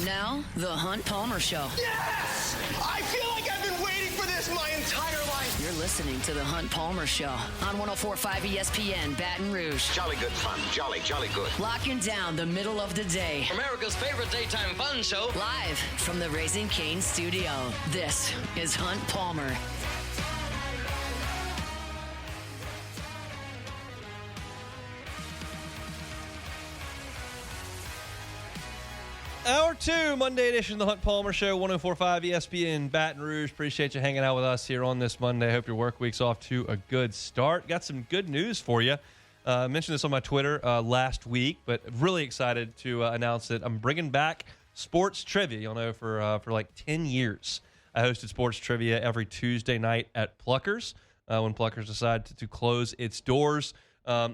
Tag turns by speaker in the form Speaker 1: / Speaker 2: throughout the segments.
Speaker 1: Now, The Hunt Palmer Show.
Speaker 2: Yes! I feel like I've been waiting for this my entire life.
Speaker 1: You're listening to The Hunt Palmer Show on 104.5 ESPN Baton Rouge.
Speaker 3: Jolly good fun. Jolly good.
Speaker 1: Locking down the middle of the day.
Speaker 4: America's favorite daytime fun show.
Speaker 1: Live from the Raising Cane's studio. This is Hunt Palmer.
Speaker 5: Hour 2, Monday edition of the Hunt Palmer Show, 104.5 ESPN Baton Rouge. Appreciate you hanging out with us here on this Monday. Hope your work week's off to a good start. Got some good news for you. I mentioned this on my Twitter last week, but really excited to announce that I'm bringing back sports trivia. You'll know for like 10 years, I hosted sports trivia every Tuesday night at Pluckers. When Pluckers decided to close its doors,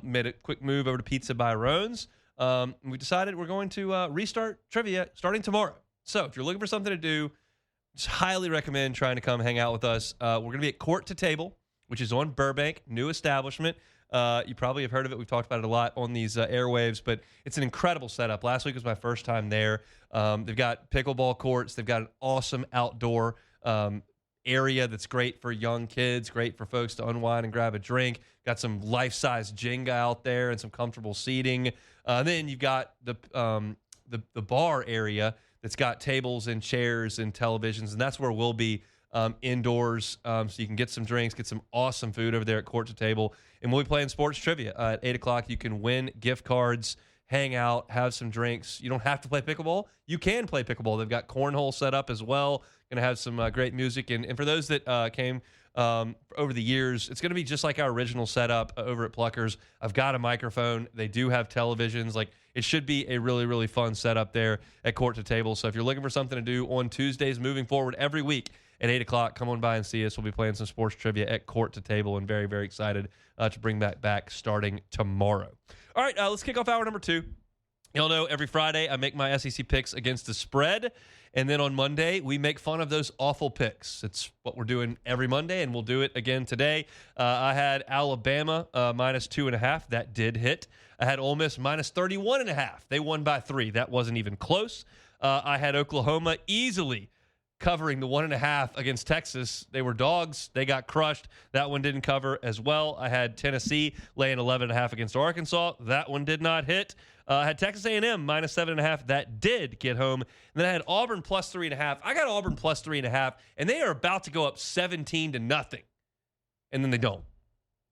Speaker 5: made a quick move over to Pizza by Roan's. We decided we're going to restart trivia starting tomorrow. So if you're looking for something to do, just highly recommend trying to come hang out with us. We're going to be at Court to Table, which is on Burbank, new establishment. You probably have heard of it. We've talked about it a lot on these airwaves, but it's an incredible setup. Last week was my first time there. They've got pickleball courts. They've got an awesome outdoor area that's great for young kids, great for folks to unwind and grab a drink. Got some life-size Jenga out there and some comfortable seating. Then you've got the bar area that's got tables and chairs and televisions, and that's where we'll be indoors, so you can get some drinks, get some awesome food over there at Court to Table, and we'll be playing sports trivia at 8 o'clock. You can win gift cards, hang out, have some drinks. You don't have to play pickleball. You can play pickleball. They've got cornhole set up as well. Going to have some great music, and for those that came over the years, it's going to be just like our original setup over at Pluckers. I've got a microphone. They do have televisions. Like, it should be a really, really fun setup there at Court to Table. So if you're looking for something to do on Tuesdays moving forward every week at 8 o'clock, come on by and see us. We'll be playing some sports trivia at Court to Table, and very, very excited to bring that back starting tomorrow. All right, let's kick off hour number 2. Y'all know every Friday I make my SEC picks against the spread, and then on Monday we make fun of those awful picks. It's what we're doing every Monday, and we'll do it again today. I had Alabama minus 2.5. That did hit. I had Ole Miss minus 31.5. They won by 3. That wasn't even close. I had Oklahoma easily covering the 1.5 against Texas. They were dogs. They got crushed. That one didn't cover as well. I had Tennessee laying 11.5 against Arkansas. That one did not hit. I had Texas A&M minus 7.5. That did get home. And then I had Auburn plus 3.5. I got Auburn plus 3.5, and they are about to go up 17-0. And then they don't.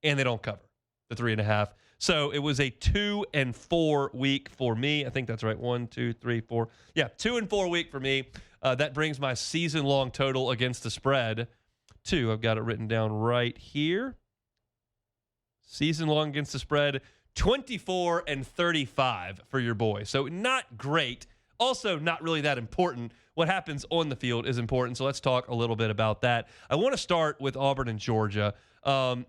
Speaker 5: And they don't cover the 3.5. So it was a 2-4 week for me. I think that's right. 1, 2, 3, 4. Yeah, 2-4 week for me. That brings my season-long total against the spread to, I've got it written down right here. Season-long against the spread, 24-35 for your boy. So not great. Also not really that important. What happens on the field is important, so let's talk a little bit about that. I want to start with Auburn and Georgia.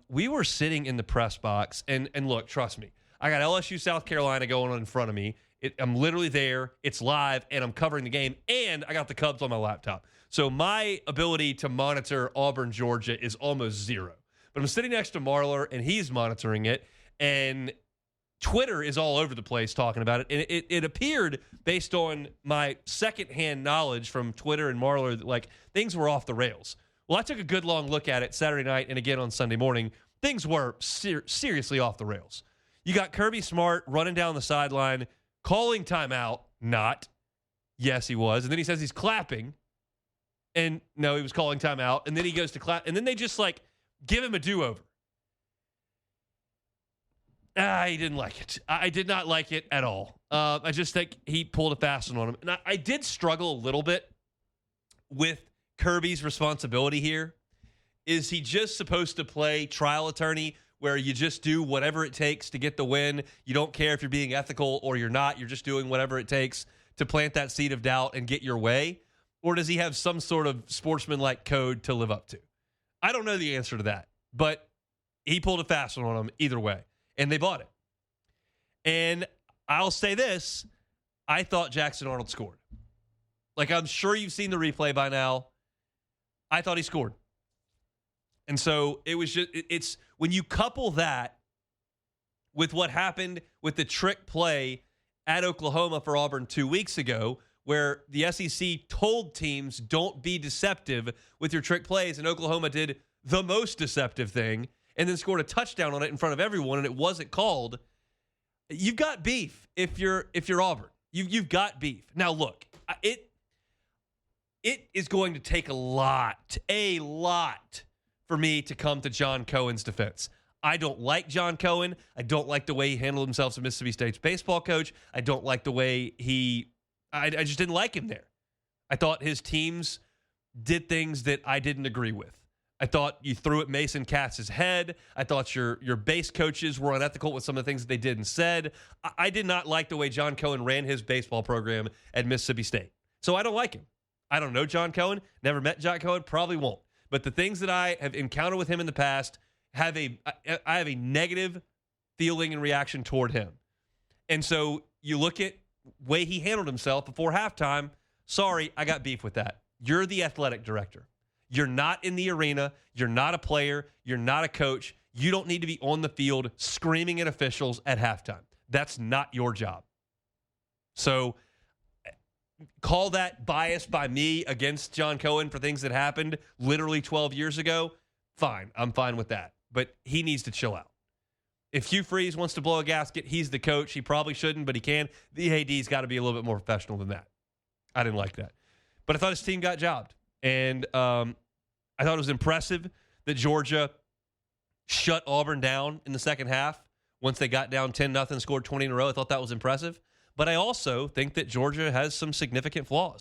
Speaker 5: We were sitting in the press box, and look, trust me, I got LSU South Carolina going on in front of me. I'm literally there. It's live, and I'm covering the game, and I got the Cubs on my laptop. So my ability to monitor Auburn, Georgia is almost zero. But I'm sitting next to Marler, and he's monitoring it, and Twitter is all over the place talking about it. And it appeared, based on my secondhand knowledge from Twitter and Marler, that like things were off the rails. Well, I took a good long look at it Saturday night and again on Sunday morning. Things were seriously off the rails. You got Kirby Smart running down the sideline, calling timeout. Not. Yes, he was. And then he says he's clapping. And no, he was calling timeout. And then he goes to clap. And then they just like give him a do-over. I didn't like it. I did not like it at all. I just think he pulled a fast one on him. And I did struggle a little bit with Kirby's responsibility here. Is he just supposed to play trial attorney where you just do whatever it takes to get the win? You don't care if you're being ethical or you're not. You're just doing whatever it takes to plant that seed of doubt and get your way? Or does he have some sort of sportsman-like code to live up to? I don't know the answer to that. But he pulled a fast one on him either way. And they bought it. And I'll say this. I thought Jackson Arnold scored. Like, I'm sure you've seen the replay by now. I thought he scored. And so it was just, it's when you couple that with what happened with the trick play at Oklahoma for Auburn 2 weeks ago, where the SEC told teams don't be deceptive with your trick plays, and Oklahoma did the most deceptive thing and then scored a touchdown on it in front of everyone, and it wasn't called. You've got beef if you're Auburn. You've got beef. Now, look, it is going to take a lot for me to come to John Cohen's defense. I don't like John Cohen. I don't like the way he handled himself as Mississippi State's baseball coach. I don't like the way I just didn't like him there. I thought his teams did things that I didn't agree with. I thought you threw at Mason Katz's head. I thought your base coaches were unethical with some of the things that they did and said. I did not like the way John Cohen ran his baseball program at Mississippi State. So I don't like him. I don't know John Cohen. Never met John Cohen. Probably won't. But the things that I have encountered with him in the past, I have a negative feeling and reaction toward him. And so you look at the way he handled himself before halftime. Sorry, I got beef with that. You're the athletic director. You're not in the arena. You're not a player. You're not a coach. You don't need to be on the field screaming at officials at halftime. That's not your job. So call that bias by me against John Cohen for things that happened literally 12 years ago. Fine. I'm fine with that. But he needs to chill out. If Hugh Freeze wants to blow a gasket, he's the coach. He probably shouldn't, but he can. The AD's got to be a little bit more professional than that. I didn't like that. But I thought his team got jobbed. And I thought it was impressive that Georgia shut Auburn down in the second half once they got down 10-0, scored 20 in a row. I thought that was impressive. But I also think that Georgia has some significant flaws.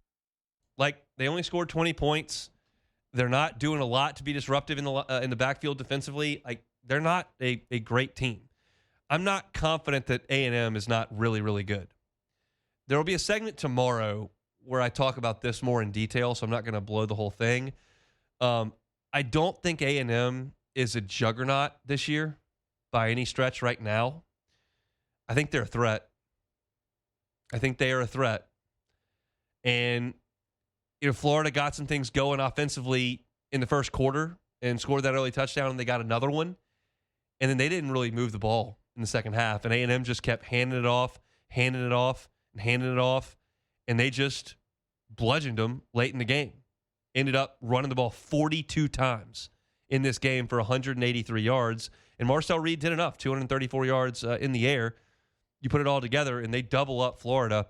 Speaker 5: Like, they only scored 20 points. They're not doing a lot to be disruptive in the backfield defensively. Like, they're not a great team. I'm not confident that A&M is not really, really good. There will be a segment tomorrow where I talk about this more in detail, so I'm not going to blow the whole thing. I don't think A&M is a juggernaut this year by any stretch right now. I think they're a threat. I think they are a threat. And Florida got some things going offensively in the first quarter and scored that early touchdown, and they got another one. And then they didn't really move the ball in the second half. And A&M just kept handing it off, and handing it off. And they just bludgeoned them late in the game. Ended up running the ball 42 times in this game for 183 yards. And Marcel Reed did enough, 234 yards in the air. You put it all together, and they double up Florida.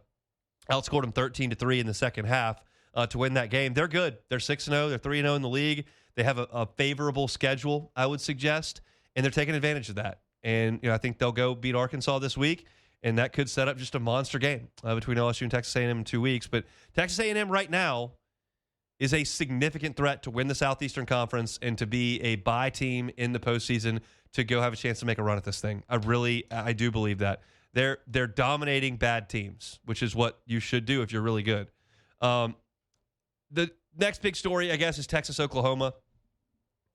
Speaker 5: Outscored them 13-3 in the second half to win that game. They're good. They're 6-0. They're 3-0 in the league. They have a favorable schedule, I would suggest, and they're taking advantage of that. And I think they'll go beat Arkansas this week, and that could set up just a monster game between LSU and Texas A&M in 2 weeks. But Texas A&M right now is a significant threat to win the Southeastern Conference and to be a bye team in the postseason to go have a chance to make a run at this thing. I do believe that. They're dominating bad teams, which is what you should do if you're really good. The next big story, I guess, is Texas-Oklahoma.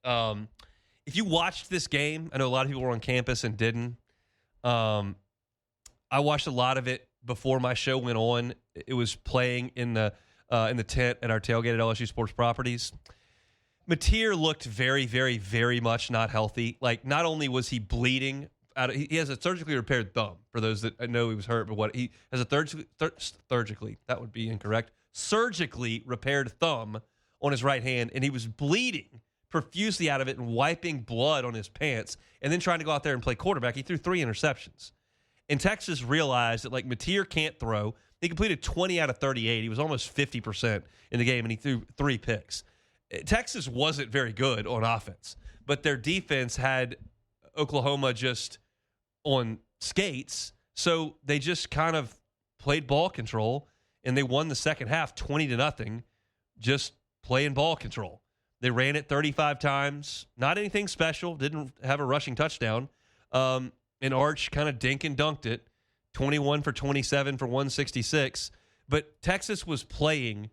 Speaker 5: If you watched this game, I know a lot of people were on campus and didn't. I watched a lot of it before my show went on. It was playing in the tent at our tailgate at LSU Sports Properties. Mateer looked very, very, very much not healthy. Like, not only was he bleeding he has a surgically repaired thumb, for those that know he was hurt, but he has a surgically, that would be incorrect, surgically repaired thumb on his right hand, and he was bleeding profusely out of it and wiping blood on his pants and then trying to go out there and play quarterback. He threw 3 interceptions. And Texas realized that, like, Mateer can't throw. He completed 20 out of 38. He was almost 50% in the game, and he threw 3 picks. Texas wasn't very good on offense, but their defense had Oklahoma just on skates, so they just kind of played ball control, and they won the second half 20-0, just playing ball control. They ran it 35 times, not anything special, didn't have a rushing touchdown, and Arch kind of dink and dunked it, 21 for 27 for 166, but Texas was playing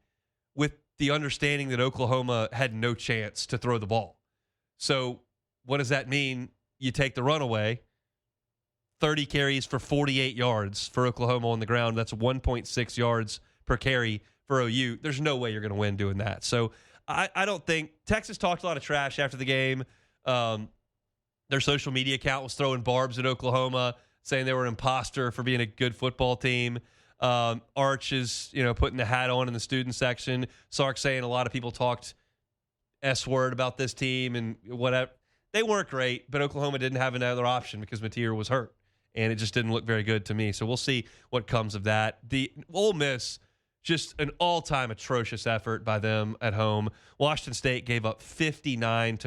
Speaker 5: with the understanding that Oklahoma had no chance to throw the ball. So what does that mean? You take the run away, 30 carries for 48 yards for Oklahoma on the ground. That's 1.6 yards per carry for OU. There's no way you're going to win doing that. So I don't think – Texas talked a lot of trash after the game. Their social media account was throwing barbs at Oklahoma, saying they were an imposter for being a good football team. Arch is, putting the hat on in the student section. Sark saying a lot of people talked S-word about this team and whatever. They weren't great, but Oklahoma didn't have another option because Mateer was hurt, and it just didn't look very good to me. So we'll see what comes of that. The Ole Miss, just an all-time atrocious effort by them at home. Washington State gave up 59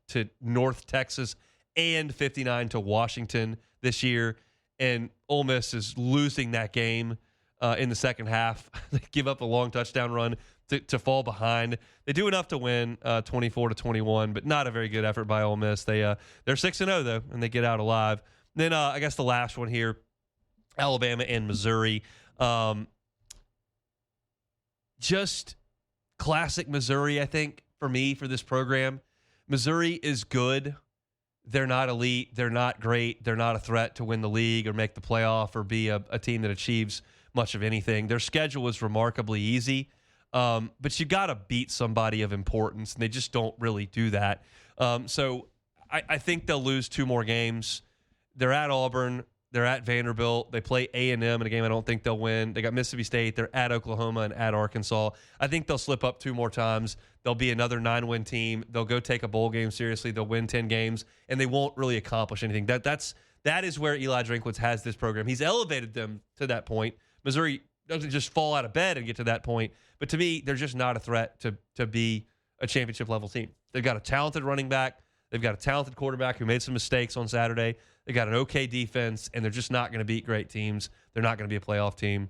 Speaker 5: to North Texas and 59 to Washington this year, and Ole Miss is losing that game in the second half. They give up a long touchdown run to fall behind. They do enough to win 24-21, but not a very good effort by Ole Miss. They're 6-0 though, and they get out alive. Then I guess the last one here, Alabama and Missouri. Just classic Missouri, I think, for me, for this program. Missouri is good. They're not elite. They're not great. They're not a threat to win the league or make the playoff or be a team that achieves much of anything. Their schedule is remarkably easy, but you got to beat somebody of importance, and they just don't really do that. So I think they'll lose 2 more games. They're at Auburn. They're at Vanderbilt. They play A&M in a game I don't think they'll win. They got Mississippi State. They're at Oklahoma and at Arkansas. I think they'll slip up 2 more times. They'll be another 9-win team. They'll go take a bowl game seriously. They'll win 10 games, and they won't really accomplish anything. That is where Eli Drinkwitz has this program. He's elevated them to that point. Missouri doesn't just fall out of bed and get to that point. But to me, they're just not a threat to be a championship-level team. They've got a talented running back. They've got a talented quarterback who made some mistakes on Saturday. They got an okay defense, and they're just not going to beat great teams. They're not going to be a playoff team.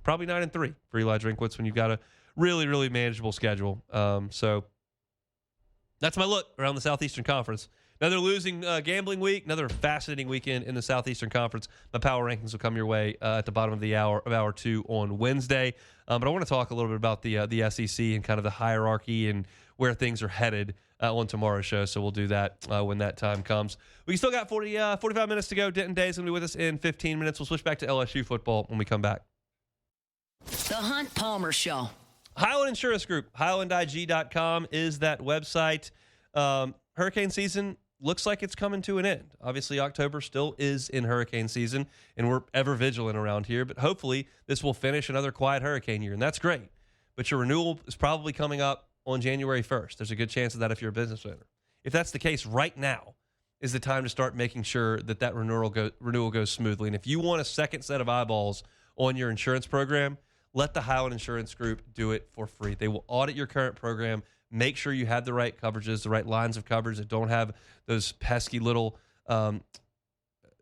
Speaker 5: Probably 9-3 for Eli Drinkwitz when you've got a really, really manageable schedule. So that's my look around the Southeastern Conference. Another losing gambling week, another fascinating weekend in the Southeastern Conference. My power rankings will come your way at the bottom of the hour of hour 2 on Wednesday. But I want to talk a little bit about the SEC and kind of the hierarchy and where things are headed on tomorrow's show. So we'll do that when that time comes. We still got 45 minutes to go. Denton Day is going to be with us in 15 minutes. We'll switch back to LSU football when we come back.
Speaker 1: The Hunt Palmer Show.
Speaker 5: Highland Insurance Group, HighlandIG.com is that website. Hurricane season looks like it's coming to an end. Obviously, October still is in hurricane season, and we're ever vigilant around here. But hopefully, this will finish another quiet hurricane year, and that's great. But your renewal is probably coming up on January 1st. There's a good chance of that if you're a business owner. If that's the case, right now is the time to start making sure that renewal goes smoothly. And if you want a second set of eyeballs on your insurance program, let the Highland Insurance Group do it for free. They will audit your current program, make sure you have the right coverages, the right lines of coverage that don't have those pesky little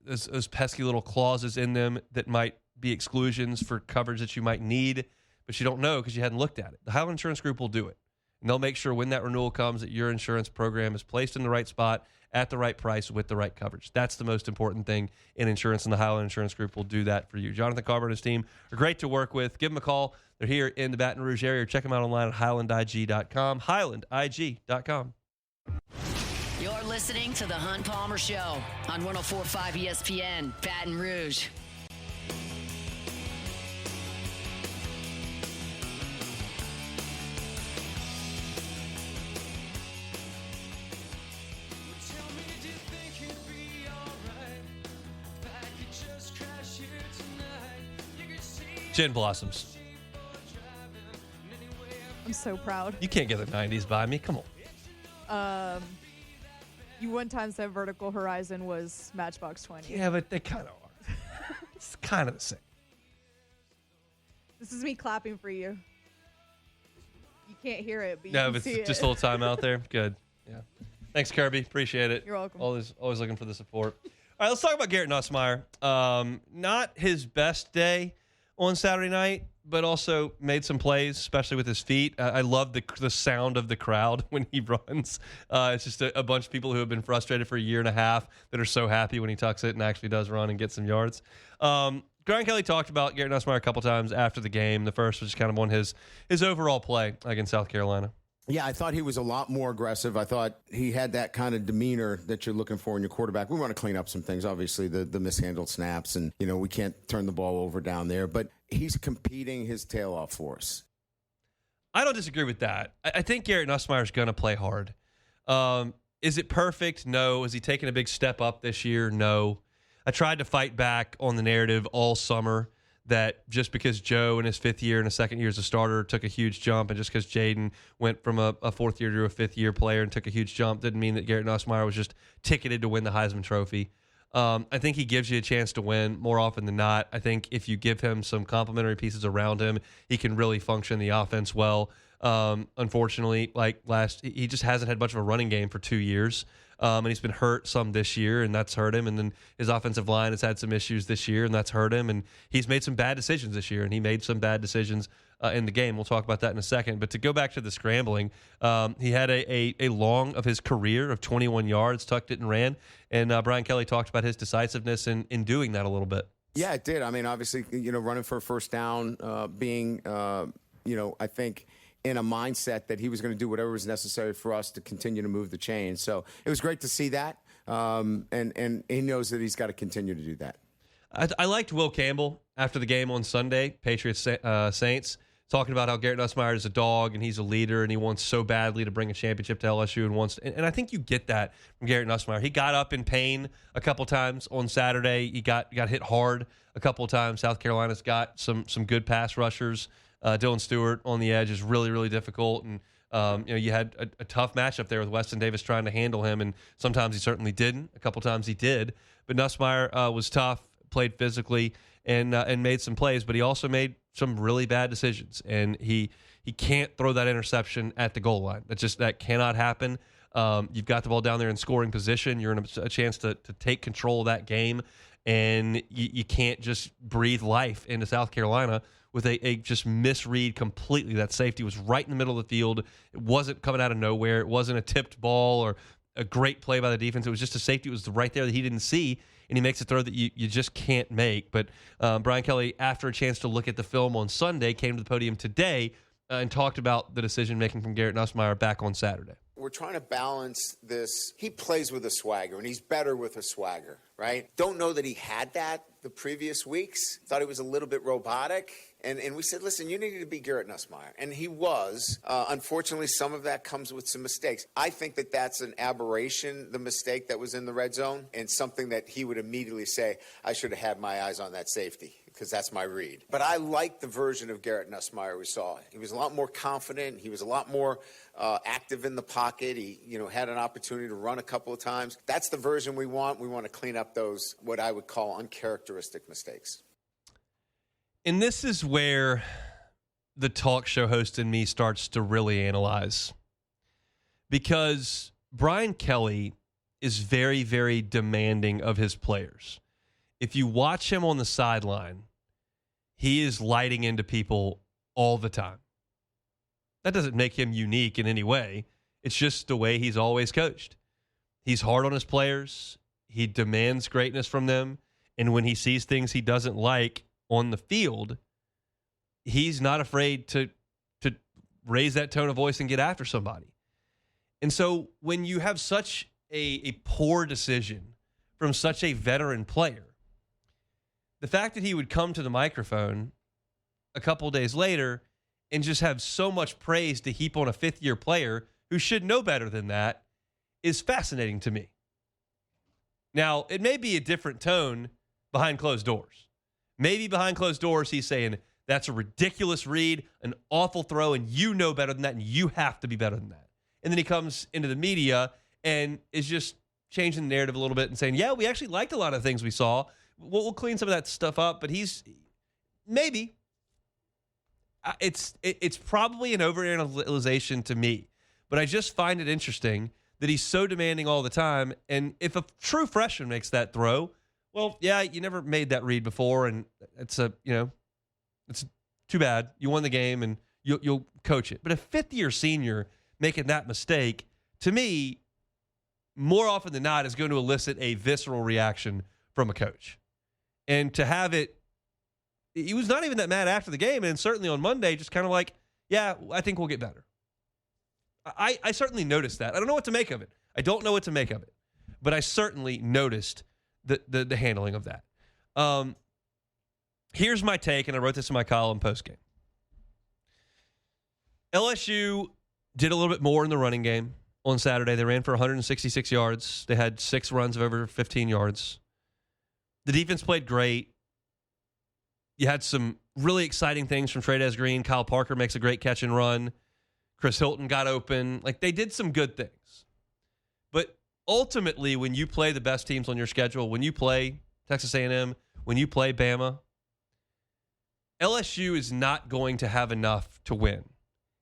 Speaker 5: those pesky little clauses in them that might be exclusions for coverage that you might need, but you don't know because you hadn't looked at it. The Highland Insurance Group will do it. And they'll make sure when that renewal comes that your insurance program is placed in the right spot at the right price with the right coverage. That's the most important thing in insurance, and the Highland Insurance Group will do that for you. Jonathan Carver and his team are great to work with. Give them a call. They're here in the Baton Rouge area. Check them out online at HighlandIG.com. HighlandIG.com.
Speaker 1: You're listening to The Hunt Palmer Show on 104.5 ESPN, Baton Rouge.
Speaker 5: Gin Blossoms.
Speaker 6: I'm so proud.
Speaker 5: You can't get the 90s by me. Come on.
Speaker 6: You one time said Vertical Horizon was Matchbox 20.
Speaker 5: Yeah, but they kind of are. It's kind of the same.
Speaker 6: This is me clapping for you. You can't hear it, but you
Speaker 5: No,
Speaker 6: can
Speaker 5: but
Speaker 6: see
Speaker 5: it's just
Speaker 6: it.
Speaker 5: a little time out there. Good. Yeah. Thanks, Kirby. Appreciate it.
Speaker 6: You're welcome.
Speaker 5: Always looking for the support. All right, let's talk about Garrett Nussmeier. Not his best day on Saturday night, but also made some plays, especially with his feet. I love the sound of the crowd when he runs. It's just a bunch of people who have been frustrated for a year and a half that are so happy when he tucks it and actually does run and get some yards. Brian Kelly talked about Garrett Nussmeier a couple times after the game. The first was just kind of on his overall play against South Carolina.
Speaker 7: Yeah, I thought he was a lot more aggressive. I thought he had that kind of demeanor that you're looking for in your quarterback. We want to clean up some things, obviously, the mishandled snaps, and, we can't turn the ball over down there. But he's competing his tail off for us.
Speaker 5: I don't disagree with that. I think Garrett Nussmeier is going to play hard. Is it perfect? No. Is he taking a big step up this year? No. I tried to fight back on the narrative all summer that just because Joe in his fifth year and his second year as a starter took a huge jump, and just because Jaden went from a fourth year to a fifth year player and took a huge jump, didn't mean that Garrett Nussmeier was just ticketed to win the Heisman Trophy. I think he gives you a chance to win more often than not. I think if you give him some complementary pieces around him, he can really function the offense well. Unfortunately, he just hasn't had much of a running game for 2 years. And he's been hurt some this year, and that's hurt him. And then his offensive line has had some issues this year, and that's hurt him. And he's made some bad decisions this year, and he made some bad decisions in the game. We'll talk about that in a second. But to go back to the scrambling, he had a long of his career of 21 yards, tucked it and ran. And Brian Kelly talked about his decisiveness in doing that a little bit.
Speaker 7: Yeah, it did. I mean, obviously, running for a first down, being, I think – in a mindset that he was going to do whatever was necessary for us to continue to move the chain. So it was great to see that, and he knows that he's got to continue to do that.
Speaker 5: I liked Will Campbell after the game on Sunday, Patriots Saints, talking about how Garrett Nussmeier is a dog and he's a leader and he wants so badly to bring a championship to LSU and I think you get that from Garrett Nussmeier. He got up in pain a couple times on Saturday. He got hit hard a couple of times. South Carolina's got some good pass rushers. Dylan Stewart on the edge is really, really difficult. And, you had a tough matchup there with Weston Davis trying to handle him. And sometimes he certainly didn't. A couple times he did. But Nussmeier was tough, played physically, and made some plays. But he also made some really bad decisions. And he can't throw that interception at the goal line. That cannot happen. You've got the ball down there in scoring position. You're in a chance to take control of that game. And you can't just breathe life into South Carolina with a just misread completely. That safety was right in the middle of the field. It wasn't coming out of nowhere. It wasn't a tipped ball or a great play by the defense. It was just a safety. It was right there that he didn't see, and he makes a throw that you just can't make. But Brian Kelly, after a chance to look at the film on Sunday, came to the podium today and talked about the decision-making from Garrett Nussmeier back on Saturday.
Speaker 7: We're trying to balance this. He plays with a swagger, and he's better with a swagger, right? Don't know that he had that the previous weeks. Thought he was a little bit robotic. And we said, listen, you needed to be Garrett Nussmeier. And he was. Unfortunately, some of that comes with some mistakes. I think that that's an aberration, the mistake that was in the red zone, and something that he would immediately say, I should have had my eyes on that safety, because that's my read. But I like the version of Garrett Nussmeier we saw. He was a lot more confident. He was a lot more active in the pocket. He, had an opportunity to run a couple of times. That's the version we want. We want to clean up those, what I would call uncharacteristic mistakes.
Speaker 5: And this is where the talk show host in me starts to really analyze. Because Brian Kelly is very, very demanding of his players. If you watch him on the sideline, he is lighting into people all the time. That doesn't make him unique in any way. It's just the way he's always coached. He's hard on his players. He demands greatness from them. And when he sees things he doesn't like on the field, he's not afraid to raise that tone of voice and get after somebody. And so when you have such a poor decision from such a veteran player, the fact that he would come to the microphone a couple days later and just have so much praise to heap on a fifth-year player who should know better than that is fascinating to me. Now, it may be a different tone behind closed doors. Maybe behind closed doors, he's saying, that's a ridiculous read, an awful throw, and you know better than that, and you have to be better than that. And then he comes into the media and is just changing the narrative a little bit and saying, yeah, we actually liked a lot of things we saw. We'll clean some of that stuff up, but he's maybe. It's probably an overanalyzation to me, but I just find it interesting that he's so demanding all the time. And if a true freshman makes that throw, well, yeah, you never made that read before, and it's too bad. You won the game, and you'll coach it. But a fifth-year senior making that mistake, to me, more often than not, is going to elicit a visceral reaction from a coach. And to have it, he was not even that mad after the game, and certainly on Monday, just kind of like, yeah, I think we'll get better. I certainly noticed that. I don't know what to make of it. But I certainly noticed the handling of that. Here's my take, and I wrote this in my column postgame. LSU did a little bit more in the running game on Saturday. They ran for 166 yards. They had 6 runs of over 15 yards. The defense played great. You had some really exciting things from Trades Green. Kyle Parker makes a great catch and run. Chris Hilton got open. Like, they did some good things. But ultimately, when you play the best teams on your schedule, when you play Texas A&M, when you play Bama, LSU is not going to have enough to win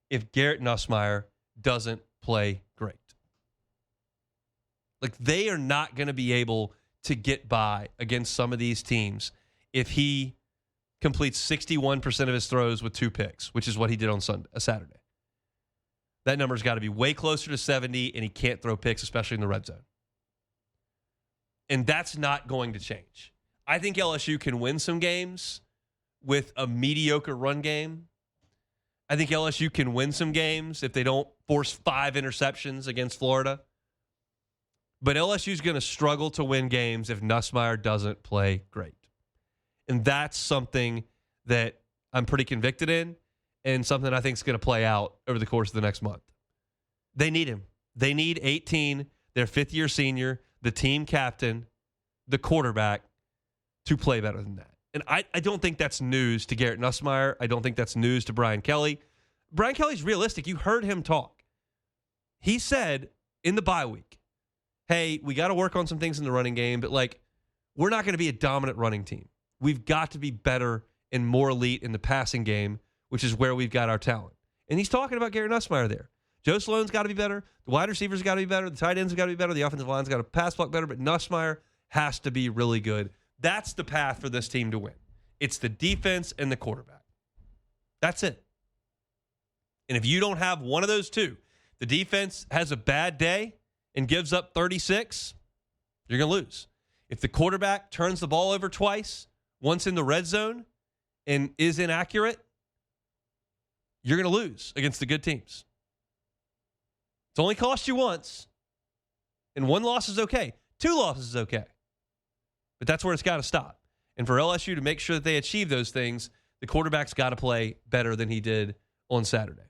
Speaker 5: if Garrett Nussmeier doesn't play great. Like, they are not going to be able to get by against some of these teams if he completes 61% of his throws with 2 picks, which is what he did on Saturday. That number's got to be way closer to 70, and he can't throw picks, especially in the red zone. And that's not going to change. I think LSU can win some games with a mediocre run game. I think LSU can win some games if they don't force 5 interceptions against Florida. But LSU's going to struggle to win games if Nussmeier doesn't play great. And that's something that I'm pretty convicted in and something I think is going to play out over the course of the next month. They need him. They need 18, their fifth-year senior, the team captain, the quarterback, to play better than that. And I don't think that's news to Garrett Nussmeier. I don't think that's news to Brian Kelly. Brian Kelly's realistic. You heard him talk. He said in the bye week, hey, we got to work on some things in the running game, but like, we're not going to be a dominant running team. We've got to be better and more elite in the passing game, which is where we've got our talent. And he's talking about Garrett Nussmeier there. Joe Sloan's got to be better. The wide receivers got to be better. The tight ends got to be better. The offensive line's got to pass block better. But Nussmeier has to be really good. That's the path for this team to win. It's the defense and the quarterback. That's it. And if you don't have one of those two, the defense has a bad day and gives up 36, you're going to lose. If the quarterback turns the ball over twice, once in the red zone, and is inaccurate, you're going to lose against the good teams. It's only cost you once, and 1 loss is okay. 2 losses is okay. But that's where it's got to stop. And for LSU to make sure that they achieve those things, the quarterback's got to play better than he did on Saturday.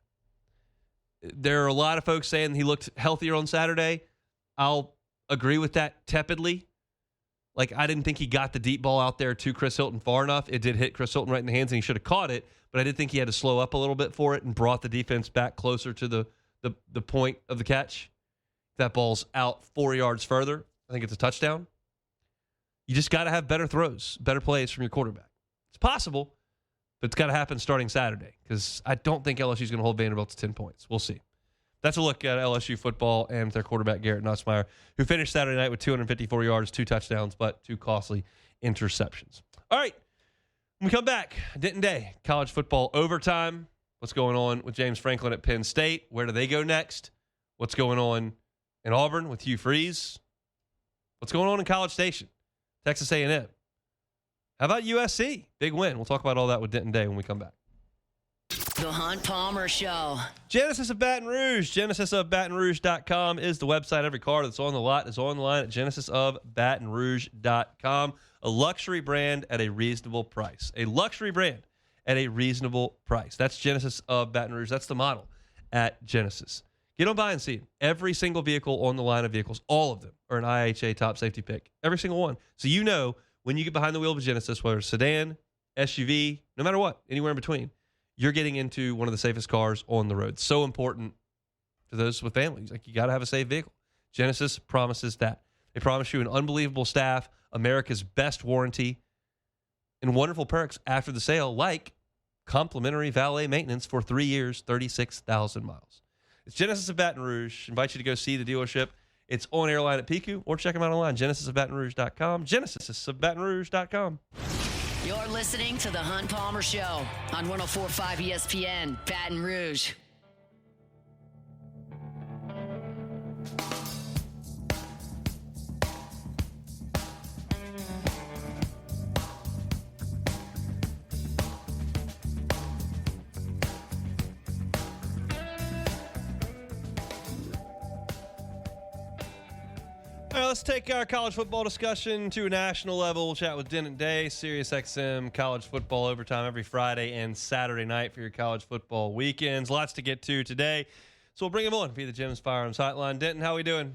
Speaker 5: There are a lot of folks saying he looked healthier on Saturday. I'll agree with that tepidly. Like, I didn't think he got the deep ball out there to Chris Hilton far enough. It did hit Chris Hilton right in the hands, and he should have caught it. But I did think he had to slow up a little bit for it and brought the defense back closer to the point of the catch. That ball's out 4 yards further. I think it's a touchdown. You just got to have better throws, better plays from your quarterback. It's possible, but it's got to happen starting Saturday because I don't think LSU's going to hold Vanderbilt to 10 points. We'll see. That's a look at LSU football and their quarterback, Garrett Nussmeier, who finished Saturday night with 254 yards, 2 touchdowns, but 2 costly interceptions. All right, when we come back, Denton Day, college football overtime. What's going on with James Franklin at Penn State? Where do they go next? What's going on in Auburn with Hugh Freeze? What's going on in College Station? Texas A&M. How about USC? Big win. We'll talk about all that with Denton Day when we come back.
Speaker 1: The Hunt Palmer Show.
Speaker 5: Genesis of Baton Rouge. GenesisofBatonRouge.com is the website. Every car that's on the lot is on the line at GenesisofBatonRouge.com. A luxury brand at a reasonable price. A luxury brand at a reasonable price. That's Genesis of Baton Rouge. That's the model at Genesis. Get on by and see it. Every single vehicle on the line of vehicles, all of them, are an IHA top safety pick. Every single one. So you know when you get behind the wheel of a Genesis, whether it's sedan, SUV, no matter what, anywhere in between, you're getting into one of the safest cars on the road. So important to those with families. Like, you got to have a safe vehicle. Genesis promises that. They promise you an unbelievable staff, America's best warranty, and wonderful perks after the sale, like complimentary valet maintenance for 3 years, 36,000 miles. It's Genesis of Baton Rouge. Invite you to go see the dealership. It's on airline at Pico, or check them out online, GenesisofBatonRouge.com, GenesisofBatonRouge.com.
Speaker 1: You're listening to The Hunt Palmer Show on 104.5 ESPN, Baton Rouge.
Speaker 5: All right, let's take our college football discussion to a national level. We'll chat with Denton Day, SiriusXM college football overtime every Friday and Saturday night for your college football weekends. Lots to get to today, so we'll bring him on via the Gems Firearms Hotline. Denton, how are we doing?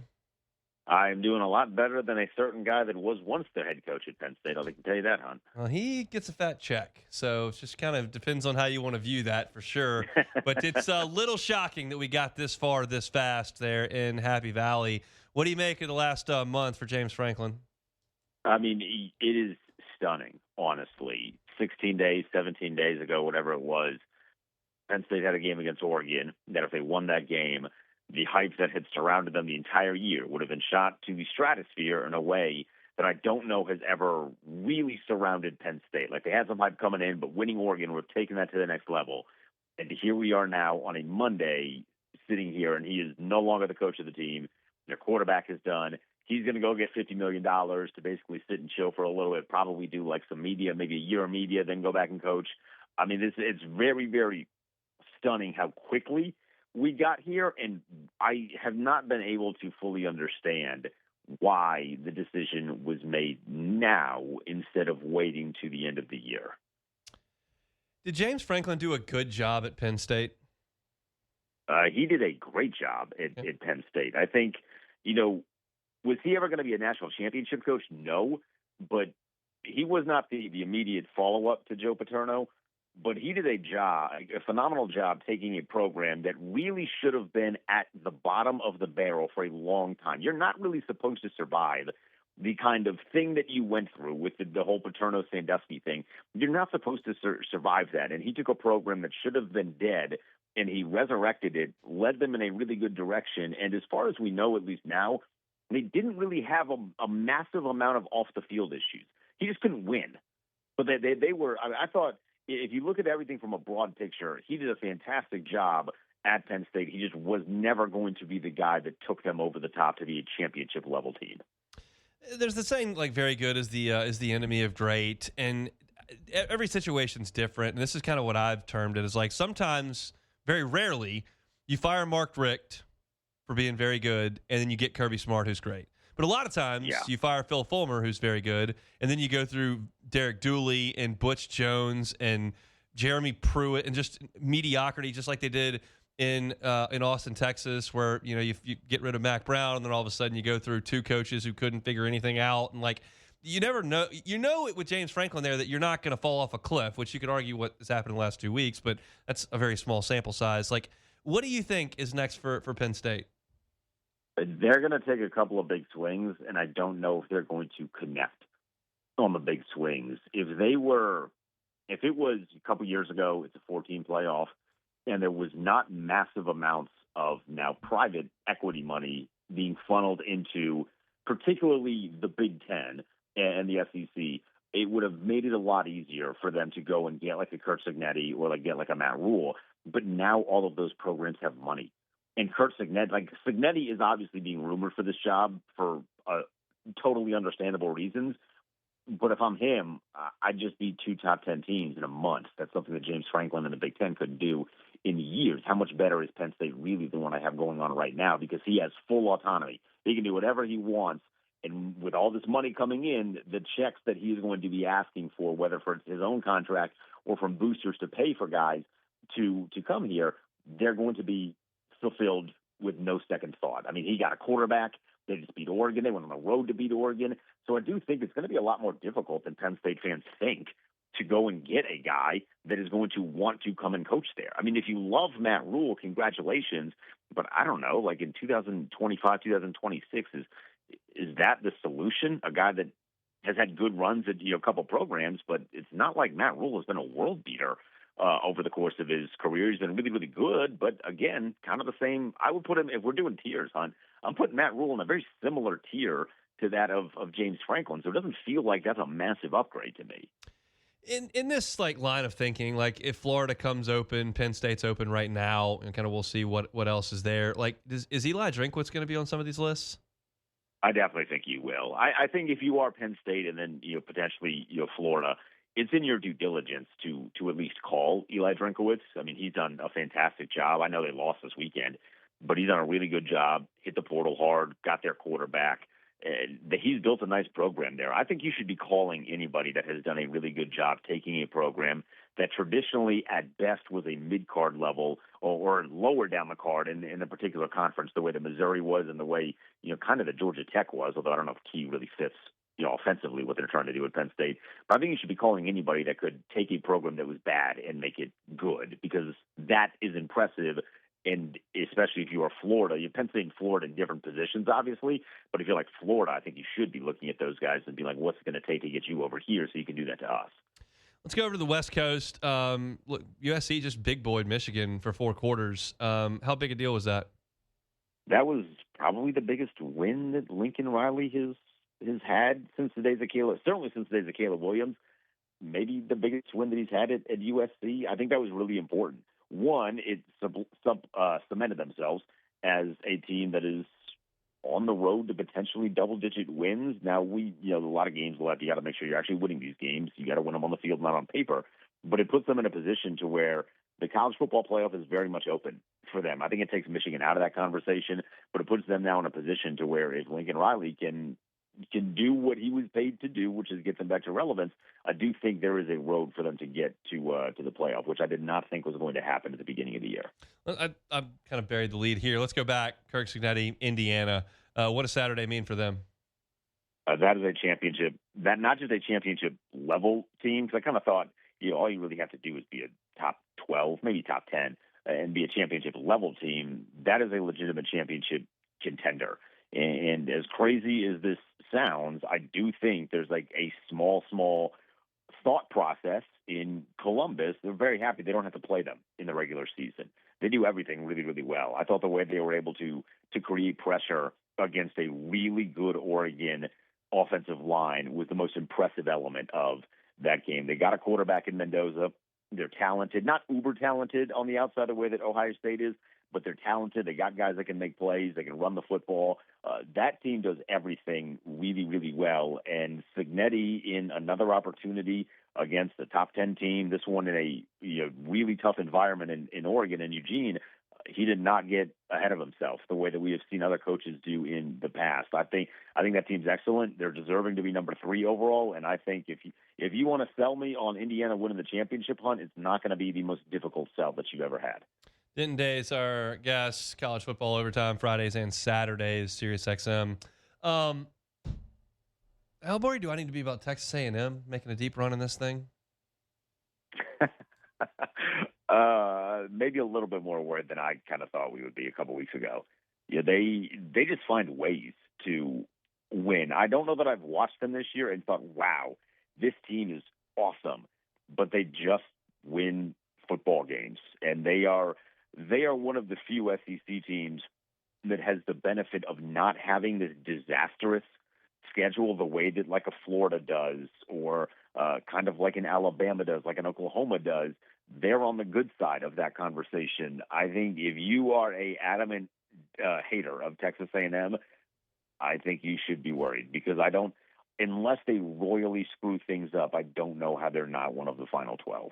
Speaker 8: I'm doing a lot better than a certain guy that was once the head coach at Penn State. I can tell you that, hon.
Speaker 5: Well, he gets a fat check, so it just kind of depends on how you want to view that for sure. But it's a little shocking that we got this far this fast there in Happy Valley. What do you make of the last month for James Franklin?
Speaker 8: I mean, it is stunning, honestly. 16 days, 17 days ago, whatever it was, Penn State had a game against Oregon that if they won that game, the hype that had surrounded them the entire year would have been shot to the stratosphere in a way that I don't know has ever really surrounded Penn State. Like, they had some hype coming in, but winning Oregon would have taken that to the next level. And here we are now on a Monday sitting here, and he is no longer the coach of the team. Their quarterback is done. He's going to go get $50 million to basically sit and chill for a little bit, probably do like some media, maybe a year of media, then go back and coach. I mean, it's very, very stunning how quickly we got here, and I have not been able to fully understand why the decision was made now instead of waiting to the end of the year.
Speaker 5: Did James Franklin do a good job at Penn State?
Speaker 8: He did a great job at Penn State. I think, was he ever going to be a national championship coach? No, but he was not the immediate follow-up to Joe Paterno. But he did a phenomenal job taking a program that really should have been at the bottom of the barrel for a long time. You're not really supposed to survive the kind of thing that you went through with the whole Paterno-Sandusky thing. You're not supposed to survive that. And he took a program that should have been dead, and he resurrected it, led them in a really good direction. And as far as we know, at least now, they didn't really have a massive amount of off-the-field issues. He just couldn't win. But they were – I thought – if you look at everything from a broad picture, he did a fantastic job at Penn State. He just was never going to be the guy that took them over the top to be a championship level team.
Speaker 5: There's the saying, like, very good is the enemy of great, and every situation's different. And this is kind of what I've termed it as, like, sometimes, very rarely, you fire Mark Richt for being very good, and then you get Kirby Smart, who's great. But a lot of times you fire Phil Fulmer, who's very good, and then you go through Derek Dooley and Butch Jones and Jeremy Pruitt and just mediocrity, just like they did in Austin, Texas, where you get rid of Mac Brown, and then all of a sudden you go through two coaches who couldn't figure anything out, and like you never know. You know it with James Franklin there that you're not going to fall off a cliff, which you could argue what has happened in the last 2 weeks, but that's a very small sample size. Like, what do you think is next for Penn State?
Speaker 8: They're going to take a couple of big swings, and I don't know if they're going to connect on the big swings. If it was a couple years ago, it's a 14 playoff, and there was not massive amounts of now private equity money being funneled into particularly the Big Ten and the SEC, it would have made it a lot easier for them to go and get like a Kurt Cignetti or like get like a Matt Rule. But now all of those programs have money. And Kurt Cignetti is obviously being rumored for this job for totally understandable reasons. But if I'm him, I'd just beat 2 top 10 teams in a month. That's something that James Franklin and the Big Ten couldn't do in years. How much better is Penn State really than what I have going on right now? Because he has full autonomy. He can do whatever he wants. And with all this money coming in, the checks that he is going to be asking for, whether for his own contract or from boosters to pay for guys to come here, they're going to be fulfilled with no second thought. I mean, he got a quarterback. They just beat Oregon. They went on the road to beat Oregon. So I do think it's going to be a lot more difficult than Penn State fans think to go and get a guy that is going to want to come and coach there. I mean, if you love Matt Rule, congratulations. But I don't know, like in 2025, 2026, is that the solution? A guy that has had good runs at a couple programs, but it's not like Matt Rule has been a world beater over the course of his career. He's been really, really good, but again, kind of the same. I would put him, if we're doing tiers, hon, I'm putting Matt Rule in a very similar tier to that of James Franklin, so it doesn't feel like that's a massive upgrade to me.
Speaker 5: In this like line of thinking, like if Florida comes open, Penn State's open right now, and kind of we'll see what else is there. Like, is Eli Drinkwitz going to be on some of these lists?
Speaker 8: I definitely think you will. I think if you are Penn State and then potentially Florida, it's in your due diligence to at least call Eli Drinkwitz. I mean, he's done a fantastic job. I know they lost this weekend, but he's done a really good job. Hit the portal hard, got their quarterback. He's built a nice program there. I think you should be calling anybody that has done a really good job taking a program that traditionally at best was a mid-card level or lower down the card in a particular conference, the way that Missouri was and the way, kind of the Georgia Tech was, although I don't know if Key really fits, offensively what they're trying to do at Penn State. But I think you should be calling anybody that could take a program that was bad and make it good, because that is impressive. And especially if you are Florida, Penn State and Florida in different positions, obviously. But if you're like Florida, I think you should be looking at those guys and be like, what's it going to take to get you over here so you can do that to us?
Speaker 5: Let's go over to the West Coast. Look, USC just big boyed Michigan for 4 quarters. How big a deal was that?
Speaker 8: That was probably the biggest win that Lincoln Riley has had since the days of certainly since the days of Caleb Williams. Maybe the biggest win that he's had at USC. I think that was really important. One, it cemented themselves as a team that is on the road to potentially double-digit wins. Now, a lot of games you got to make sure you're actually winning these games. You got to win them on the field, not on paper. But it puts them in a position to where the college football playoff is very much open for them. I think it takes Michigan out of that conversation, but it puts them now in a position to where if Lincoln Riley can do what he was paid to do, which is get them back to relevance, I do think there is a road for them to get to the playoff, which I did not think was going to happen at the beginning of the year.
Speaker 5: I've kind of buried the lead here. Let's go back. Kirk Cignetti, Indiana. What does Saturday mean for them?
Speaker 8: That is a championship, not just a championship level team, because I kind of thought, all you really have to do is be a top 12, maybe top 10, and be a championship level team. That is a legitimate championship contender. And as crazy as this sounds, I do think there's like a small thought process in Columbus. They're very happy they don't have to play them in the regular season. They do everything really, really well. I thought the way they were able to create pressure against a really good Oregon offensive line was the most impressive element of that game. They got a quarterback in Mendoza. They're talented, not uber talented on the outside the way that Ohio State is, but they're talented. They got guys that can make plays. They can run the football. That team does everything really, really well. And Cignetti, in another opportunity against the top 10 team, this one in a really tough environment in Oregon and Eugene, he did not get ahead of himself the way that we have seen other coaches do in the past. I think that team's excellent. They're deserving to be number 3 overall. And I think if you want to sell me on Indiana winning the championship hunt, it's not going to be the most difficult sell that you've ever had.
Speaker 5: Denton Days, our guest, college football overtime, Fridays and Saturdays, Sirius XM. How worried do I need to be about Texas A&M making a deep run in this thing?
Speaker 8: Maybe a little bit more worried than I kind of thought we would be a couple weeks ago. Yeah, they just find ways to win. I don't know that I've watched them this year and thought, wow, this team is awesome, but they just win football games, and they are one of the few SEC teams that has the benefit of not having this disastrous schedule the way that like a Florida does, or kind of like an Alabama does, like an Oklahoma does. They're on the good side of that conversation. I think if you are a adamant hater of Texas A&M, I think you should be worried, because unless they royally screw things up, I don't know how they're not one of the final 12.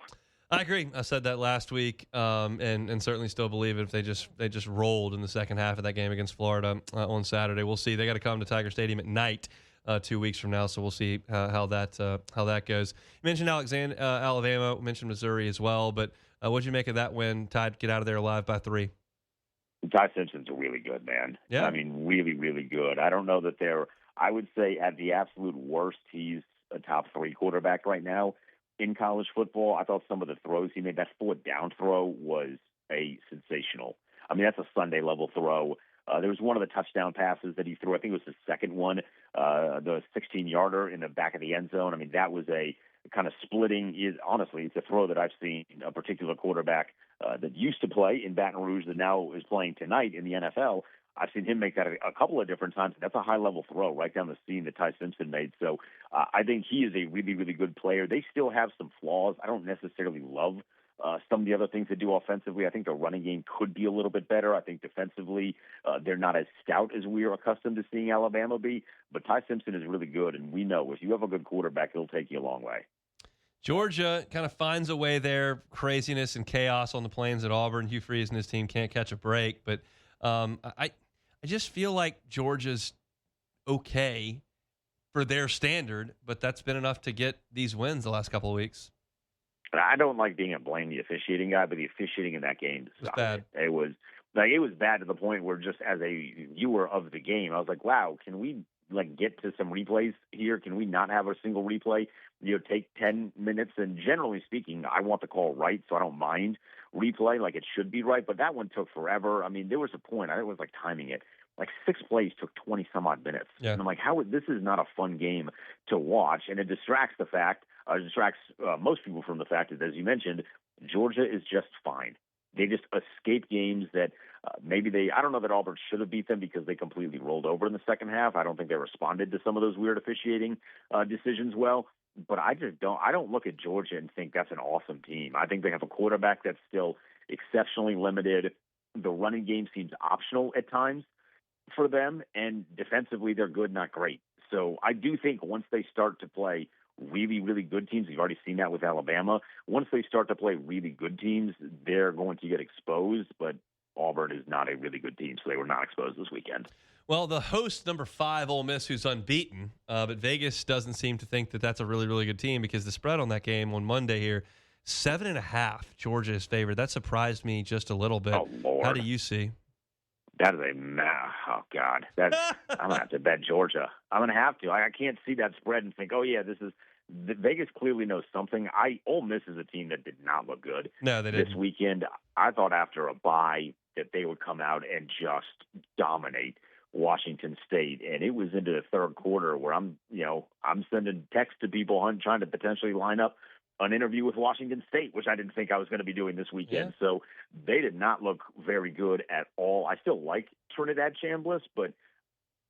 Speaker 5: I agree. I said that last week, and certainly still believe it if they just rolled in the second half of that game against Florida on Saturday. We'll see. They got to come to Tiger Stadium at night 2 weeks from now, so we'll see how that goes. You mentioned Alabama, mentioned Missouri as well, but what'd you make of that win? Tide get out of there alive by 3.
Speaker 8: Ty Simpson's really good, man.
Speaker 5: Yeah.
Speaker 8: I mean, really, really good. I don't know that I would say at the absolute worst, he's a top 3 quarterback right now in college football. I thought some of the throws he made, that 4th down throw was a sensational. I mean, that's a Sunday level throw. There was one of the touchdown passes that he threw. I think it was the second one, the 16-yarder in the back of the end zone. I mean, that was a kind of splitting. Honestly, it's a throw that I've seen a particular quarterback that used to play in Baton Rouge that now is playing tonight in the NFL. I've seen him make that a couple of different times. That's a high-level throw right down the seam that Ty Simpson made. So I think he is a really, really good player. They still have some flaws. I don't necessarily love some of the other things they do offensively. I think the running game could be a little bit better. I think defensively they're not as stout as we are accustomed to seeing Alabama be. But Ty Simpson is really good, and we know if you have a good quarterback, he'll take you a long way.
Speaker 5: Georgia kind of finds a way there. Craziness and chaos on the plains at Auburn. Hugh Freeze and his team can't catch a break. But I just feel like Georgia's okay for their standard, but that's been enough to get these wins the last couple of weeks.
Speaker 8: I don't like being a blame the officiating guy, but the officiating in that game sucked.
Speaker 5: Bad.
Speaker 8: It was bad to the point where just as a viewer of the game, I was like, wow, can we get to some replays here? Can we not have a single replay? Take 10 minutes. And generally speaking, I want the call right, so I don't mind replay. It should be right. But that one took forever. I mean, there was a point. I was timing it. 6 plays took 20 some odd minutes.
Speaker 5: Yeah.
Speaker 8: And I'm like, this is not a fun game to watch. And it distracts most people from the fact that, as you mentioned, Georgia is just fine. They just escape games that I don't know that Auburn should have beat them because they completely rolled over in the second half. I don't think they responded to some of those weird officiating decisions well. But I don't look at Georgia and think that's an awesome team. I think they have a quarterback that's still exceptionally limited. The running game seems optional at times for them, and defensively they're good, not great. So I do think once they start to play really, really good teams, you've already seen that with Alabama, once they start to play really good teams, they're going to get exposed, but Auburn is not a really good team, so they were not exposed this weekend.
Speaker 5: Well, the host, number 5, Ole Miss, who's unbeaten, but Vegas doesn't seem to think that that's a really, really good team because the spread on that game on Monday here, 7.5, Georgia is favored. That surprised me just a little bit.
Speaker 8: Oh, Lord.
Speaker 5: How do you see?
Speaker 8: That is oh, God. I'm going to have to bet Georgia. I'm going to have to. I can't see that spread and think, oh, yeah, Vegas clearly knows something. Ole Miss is a team that did not look good.
Speaker 5: No, they didn't.
Speaker 8: This weekend, I thought after a bye that they would come out and just dominate Washington State, and it was into the third quarter where I'm sending texts to people trying to potentially line up an interview with Washington State, which I didn't think I was going to be doing this weekend. Yeah. So they did not look very good at all. I still like Trinidad Chambliss, but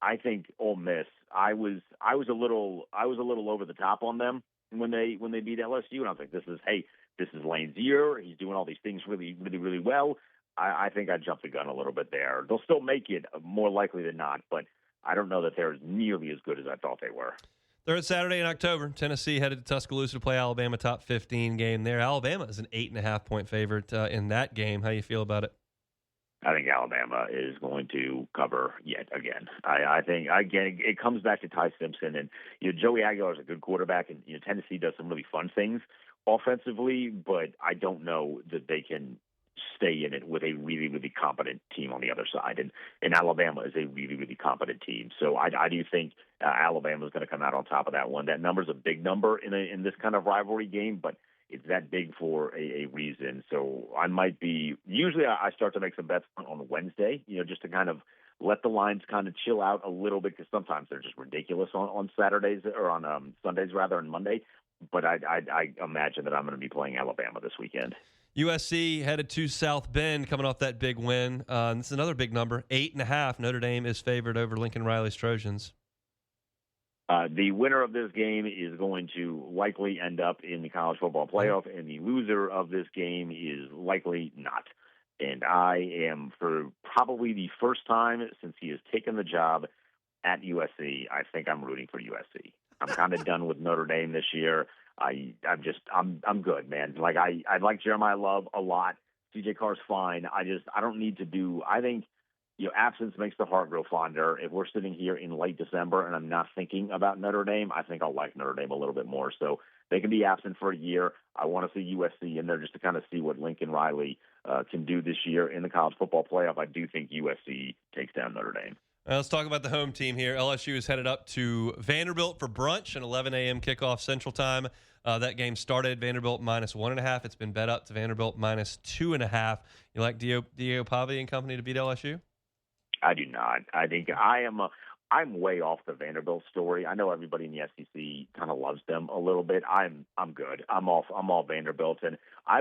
Speaker 8: I think Ole Miss, I was a little over the top on them when they beat LSU, and I was like, this is Lane's year. He's doing all these things really, really, really well. I think I jumped the gun a little bit there. They'll still make it more likely than not, but I don't know that they're nearly as good as I thought they were.
Speaker 5: Third Saturday in October, Tennessee headed to Tuscaloosa to play Alabama, top 15 game there. Alabama is an 8.5-point favorite in that game. How do you feel about it?
Speaker 8: I think Alabama is going to cover yet again. I think, again, it comes back to Ty Simpson. And Joey Aguilar is a good quarterback, and Tennessee does some really fun things offensively, but I don't know that they can stay in it with a really, really competent team on the other side. And Alabama is a really, really competent team. So I do think Alabama is going to come out on top of that one. That number is a big number in this kind of rivalry game, but it's that big for a reason. So I might be – usually I start to make some bets on Wednesday, just to kind of let the lines kind of chill out a little bit because sometimes they're just ridiculous on Saturdays or on Sundays rather and Monday. But I imagine that I'm going to be playing Alabama this weekend.
Speaker 5: USC headed to South Bend coming off that big win. This is another big number, 8.5. Notre Dame is favored over Lincoln Riley's Trojans.
Speaker 8: The winner of this game is going to likely end up in the college football playoff, and the loser of this game is likely not. And I am, for probably the first time since he has taken the job at USC, I think I'm rooting for USC. I'm kind of done with Notre Dame this year. I'm good, man. I like Jeremiah Love a lot. CJ Carr's fine. I don't need to do. I think absence makes the heart grow fonder. If we're sitting here in late December and I'm not thinking about Notre Dame, I think I'll like Notre Dame a little bit more. So they can be absent for a year. I want to see USC in there just to kind of see what Lincoln Riley can do this year in the college football playoff. I do think USC takes down Notre Dame.
Speaker 5: Let's talk about the home team here. LSU is headed up to Vanderbilt for brunch, an 11 a.m. kickoff Central Time. That game started Vanderbilt -1.5. It's been bet up to Vanderbilt -2.5. You like Diego Pavia and company to beat LSU?
Speaker 8: I do not. I think I'm way off the Vanderbilt story. I know everybody in the SEC kind of loves them a little bit. I'm good. I'm all Vanderbilt, and I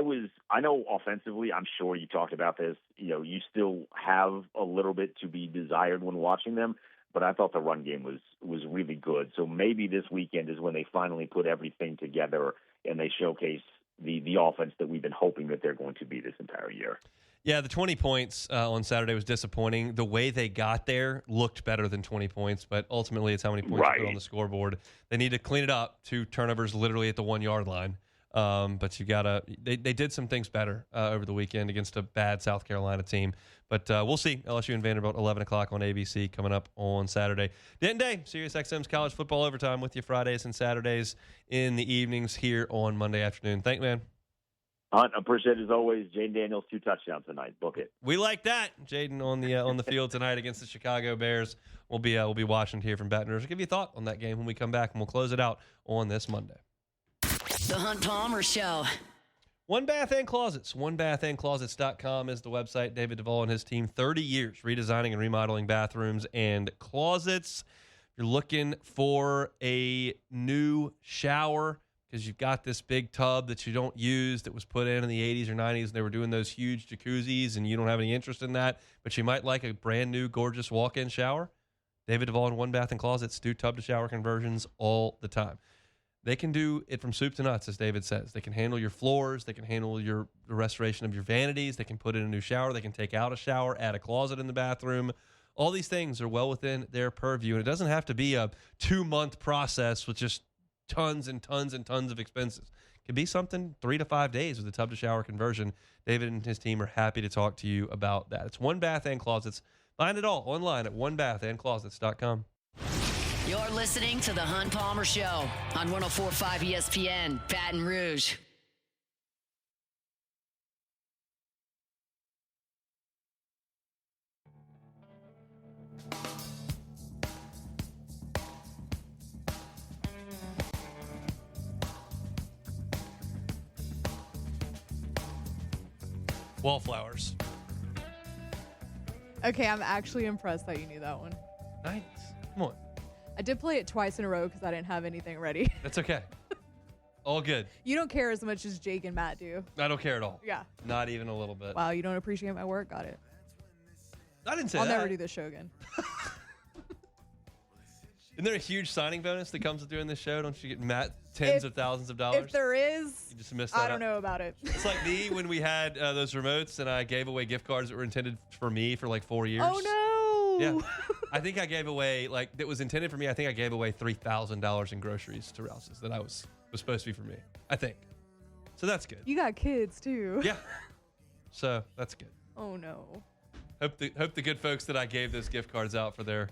Speaker 8: know offensively. I'm sure you talked about this. You still have a little bit to be desired when watching them, but I thought the run game was really good. So maybe this weekend is when they finally put everything together and they showcase the offense that we've been hoping that they're going to be this entire year.
Speaker 5: Yeah, the 20 points on Saturday was disappointing. The way they got there looked better than 20 points, but ultimately it's how many points you put on the scoreboard. They need to clean it up. 2 turnovers literally at the 1-yard line. But you gotta. They did some things better over the weekend against a bad South Carolina team. But we'll see. LSU and Vanderbilt, 11 o'clock on ABC coming up on Saturday. Denton Day, SiriusXM's College Football Overtime with you Fridays and Saturdays in the evenings here on Monday afternoon. Thank you, man.
Speaker 8: Hunt, appreciate it as always. Jaden Daniels, 2 touchdowns tonight. Book it.
Speaker 5: We like that. Jaden on the field tonight against the Chicago Bears. We'll be watching here from Baton Rouge. I'll give you a thought on that game when we come back, and we'll close it out on this Monday.
Speaker 1: The Hunt Palmer Show.
Speaker 5: One Bath and Closets. OneBathAndClosets.com is the website. David Duvall and his team, 30 years redesigning and remodeling bathrooms and closets. If you're looking for a new shower because you've got this big tub that you don't use that was put in the 80s or 90s, and they were doing those huge jacuzzis, and you don't have any interest in that, but you might like a brand new, gorgeous walk-in shower, David Duvall and One Bath and Closets do tub-to-shower conversions all the time. They can do it from soup to nuts, as David says. They can handle your floors. They can handle the restoration of your vanities. They can put in a new shower. They can take out a shower, add a closet in the bathroom. All these things are well within their purview, and it doesn't have to be a 2-month process with just tons and tons and tons of expenses. It could be something 3 to 5 days with a tub-to-shower conversion. David and his team are happy to talk to you about that. It's One Bath and Closets. Find it all online at OneBathAndClosets.com.
Speaker 1: You're listening to The Hunt Palmer Show on 104.5 ESPN, Baton Rouge.
Speaker 5: Wallflowers.
Speaker 6: Okay, I'm actually impressed that you knew that one.
Speaker 5: Nice. Come on.
Speaker 6: I did play it twice in a row because I didn't have anything ready.
Speaker 5: That's okay. All good.
Speaker 6: You don't care as much as Jake and Matt do.
Speaker 5: I don't care at all.
Speaker 6: Yeah.
Speaker 5: Not even a little bit.
Speaker 6: Wow, you don't appreciate my work? Got it.
Speaker 5: I didn't say
Speaker 6: I'll
Speaker 5: that.
Speaker 6: never do this show again.
Speaker 5: Isn't there a huge signing bonus that comes with doing this show? Don't you get Matt tens of thousands of dollars?
Speaker 6: If there is,
Speaker 5: You just missed that
Speaker 6: I don't
Speaker 5: out.
Speaker 6: know about it.
Speaker 5: It's like me when we had those remotes and I gave away gift cards that were intended for me for like 4 years.
Speaker 6: Oh, no.
Speaker 5: Yeah. I think I gave away, like, that was intended for me. I think I gave away $3,000 in groceries to Rouse's that was supposed to be for me. I think. So that's good.
Speaker 6: You got kids, too.
Speaker 5: Yeah. So that's good.
Speaker 6: Oh, no.
Speaker 5: Hope the good folks that I gave those gift cards out for their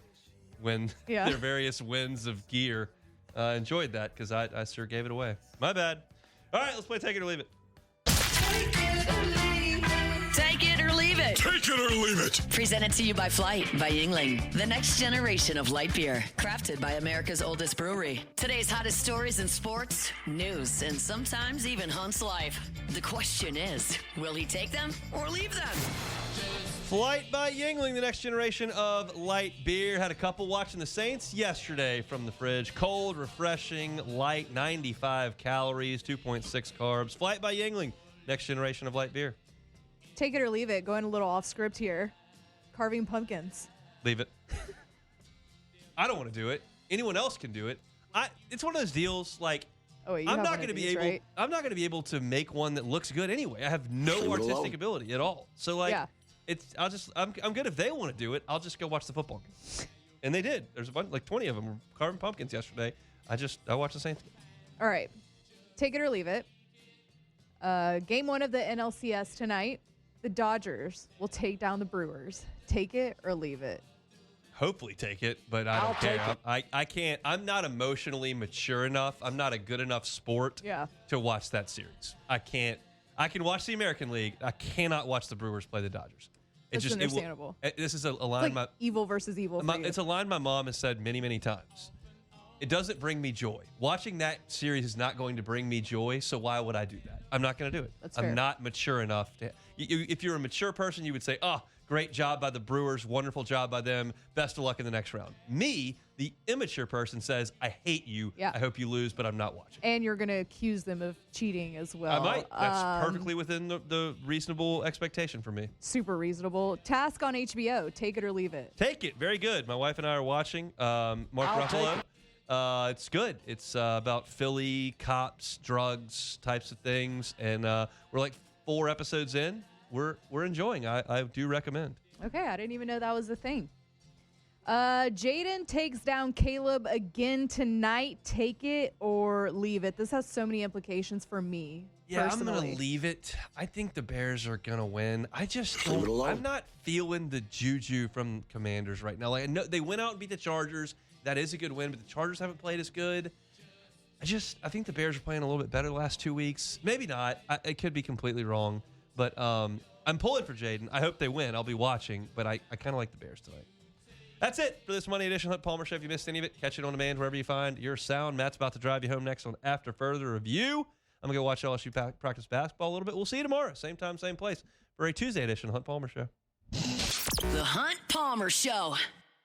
Speaker 6: Yeah.
Speaker 5: their various wins of gear enjoyed that because I sure gave it away. My bad. All right, let's play Take It or Leave It.
Speaker 1: Take it or leave it.
Speaker 2: Take it or leave it.
Speaker 1: Presented to you by Flight by Yingling, the next generation of light beer, crafted by America's oldest brewery. Today's hottest stories in sports, news, and sometimes even Hunt's life. The question is, will he take them or leave them?
Speaker 5: Flight by Yingling, the next generation of light beer. Had a couple watching the Saints yesterday from the fridge. Cold, refreshing, light, 95 calories, 2.6 carbs. Flight by Yingling, next generation of light beer.
Speaker 6: Take it or leave it. Going a little off script here. Carving pumpkins.
Speaker 5: Leave it. I don't want to do it. Anyone else can do it. It's one of those deals like
Speaker 6: Oh, wait, you
Speaker 5: I'm
Speaker 6: have
Speaker 5: not
Speaker 6: one
Speaker 5: going to
Speaker 6: of
Speaker 5: be
Speaker 6: these,
Speaker 5: able.
Speaker 6: right?
Speaker 5: I'm not going to be able to make one that looks good anyway. I have no
Speaker 7: Leave it
Speaker 5: artistic
Speaker 7: alone.
Speaker 5: ability at all. So like,
Speaker 6: Yeah.
Speaker 5: I'm good if they want to do it. I'll just go watch the football game. And they did. There's a bunch, like 20 of them were carving pumpkins yesterday. I watched the Saints game.
Speaker 6: All right. Take it or leave it. Game 1 of the NLCS tonight. The Dodgers will take down the Brewers. Take it or leave it.
Speaker 5: Hopefully take it, but I don't care. I can't. I'm not emotionally mature enough. I'm not a good enough sport to watch that series. I can't. I can watch the American League. I cannot watch the Brewers play the Dodgers.
Speaker 6: It's understandable.
Speaker 5: This is a line.
Speaker 6: It's like evil versus evil. For you.
Speaker 5: It's a line my mom has said many, many times. It doesn't bring me joy. Watching that series is not going to bring me joy, so why would I do that? I'm not going to do it.
Speaker 6: That's fair.
Speaker 5: I'm not mature enough. If you're a mature person, you would say, oh, great job by the Brewers, wonderful job by them, best of luck in the next round. Me, the immature person, says, I hate you, I hope you lose, but I'm not watching.
Speaker 6: And you're going to accuse them of cheating as well.
Speaker 5: I might. That's perfectly within the reasonable expectation for me.
Speaker 6: Super reasonable. Task on HBO. Take it or leave it.
Speaker 5: Take it. Very good. My wife and I are watching Mark Ruffalo. It's good. It's about Philly cops, drugs, types of things, and we're like 4 episodes in. We're enjoying. I do recommend.
Speaker 6: Okay, I didn't even know that was a thing. Jaden takes down Caleb again tonight. Take it or leave it. This has so many implications for me.
Speaker 5: Yeah,
Speaker 6: personally.
Speaker 5: I'm gonna leave it. I think the Bears are gonna win. I just
Speaker 7: Leave it alone.
Speaker 5: I'm not feeling the juju from Commanders right now. Like I know they went out and beat the Chargers. That is a good win, but the Chargers haven't played as good. I think the Bears are playing a little bit better the last 2 weeks. Maybe not. I could be completely wrong. But I'm pulling for Jaden. I hope they win. I'll be watching. But I kind of like the Bears tonight. That's it for this Monday edition Hunt Palmer Show. If you missed any of it, catch it on demand wherever you find your sound. Matt's about to drive you home next on After Further Review. I'm going to go watch LSU practice basketball a little bit. We'll see you tomorrow. Same time, same place for a Tuesday edition of Hunt Palmer Show.
Speaker 1: The Hunt Palmer Show.